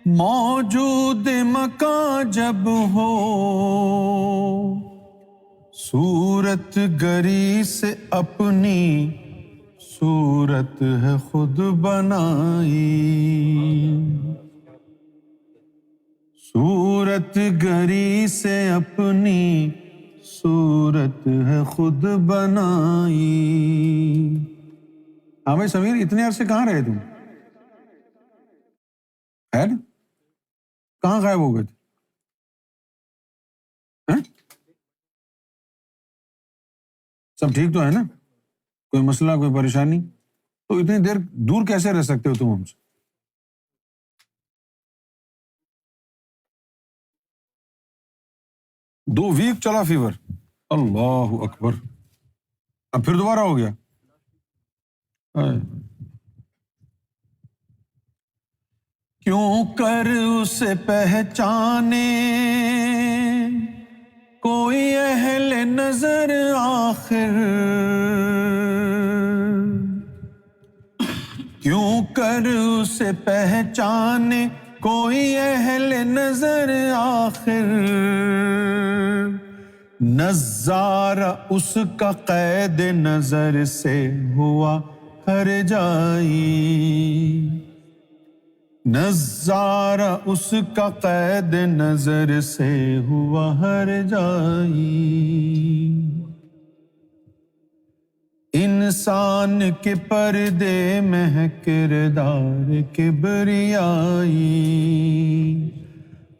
موجود مکان جب ہو صورت گری سے اپنی صورت ہے خود بنائی، صورت گری سے اپنی صورت ہے خود بنائی۔ ہاں بھائی سمیر، اتنے عرصے کہاں رہے تم؟ ہے نا، کہاں غائب ہو گئے تھے؟ سب ٹھیک تو ہے نا؟ کوئی مسئلہ، کوئی پریشانی؟ تو اتنی دیر دور کیسے رہ سکتے ہو تم ہم سے؟ 2 ویک چلا فیور، اللہ اکبر، اب پھر دوبارہ ہو گیا۔ کیوں کر اسے پہچانے کوئی اہل نظر آخر، کیوں کر اسے پہچانے کوئی اہل نظر آخر، نظارہ اس کا قید نظر سے ہوا ہر جائی، نظارہ اس کا قید نظر سے ہوا ہر جائی۔ انسان کے پردے میں ہے کردار کبریائی،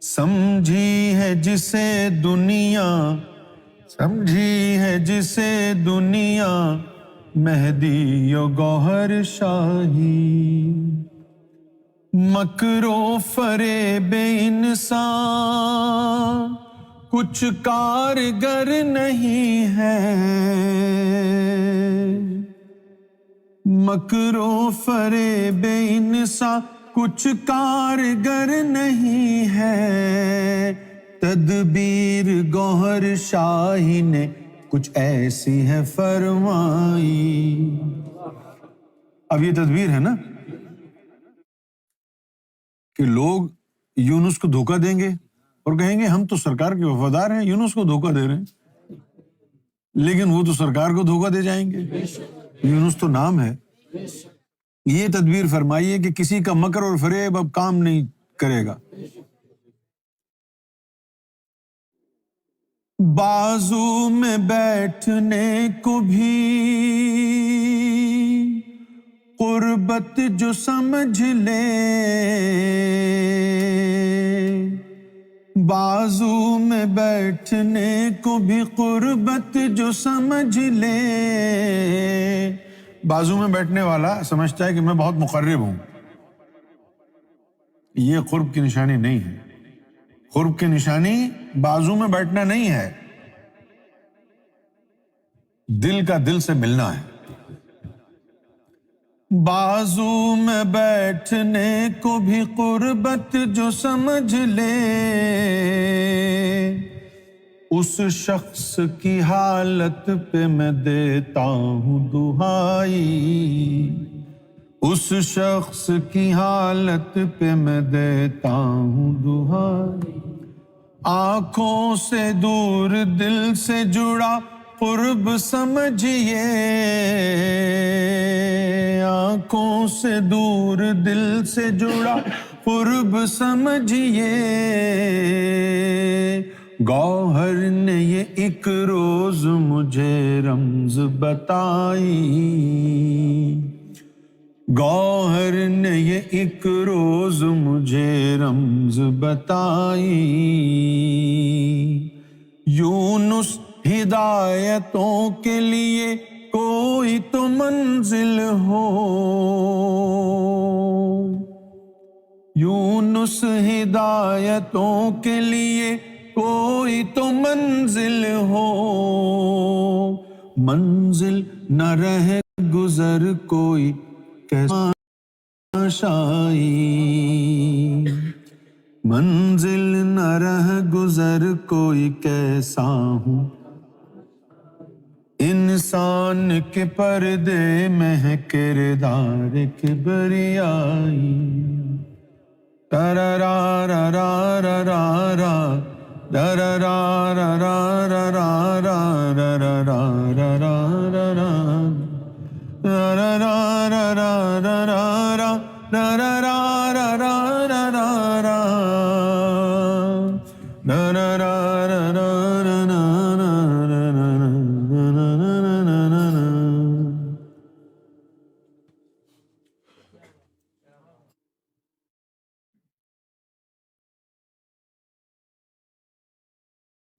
سمجھی ہے جسے دنیا، سمجھی ہے جسے دنیا مہدی و گوہر شاہی، مکر و فریب انسان کچھ کارگر نہیں ہے، مکر و فریب انسان کچھ کارگر نہیں ہے، تدبیر گوہر شاہی نے کچھ ایسی ہے فرمائی۔ اب یہ تدبیر ہے نا کہ لوگ یونس کو دھوکہ دیں گے اور کہیں گے ہم تو سرکار کے وفادار ہیں، یونس کو دھوکہ دے رہے ہیں، لیکن وہ تو سرکار کو دھوکہ دے جائیں گے، یونس تو نام ہے۔ یہ تدبیر فرمائیے کہ کسی کا مکر اور فریب اب کام نہیں کرے گا۔ بازو میں بیٹھنے کو بھی قربت جو سمجھ لے، بازو میں بیٹھنے کو بھی قربت جو سمجھ لے، بازو میں بیٹھنے والا سمجھتا ہے کہ میں بہت مقرب ہوں، یہ قرب کی نشانی نہیں ہے۔ قرب کی نشانی بازو میں بیٹھنا نہیں ہے، دل کا دل سے ملنا ہے۔ بازو میں بیٹھنے کو بھی قربت جو سمجھ لے، اس شخص کی حالت پہ میں دیتا ہوں دہائی، اس شخص کی حالت پہ میں دیتا ہوں دہائی، آنکھوں سے دور دل سے جڑا قرب سمجھیے، آنکھوں سے دور دل سے جڑا قرب سمجھیے، گوہر نے یہ ایک روز مجھے رمز بتائی، گوہر نے یہ ایک روز مجھے رمز بتائی، یونس ہدایتوں کے لیے کوئی تو منزل ہو، یونس ہدایتوں کے لیے کوئی تو منزل ہو، منزل نہ رہ گزر کوئی کیسا شائی، منزل نہ رہ گزر کوئی کیسا ہوں، انسان کے پردے میں ہے کردار کبریائی۔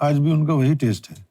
آج بھی ان کا وہی ٹیسٹ ہے.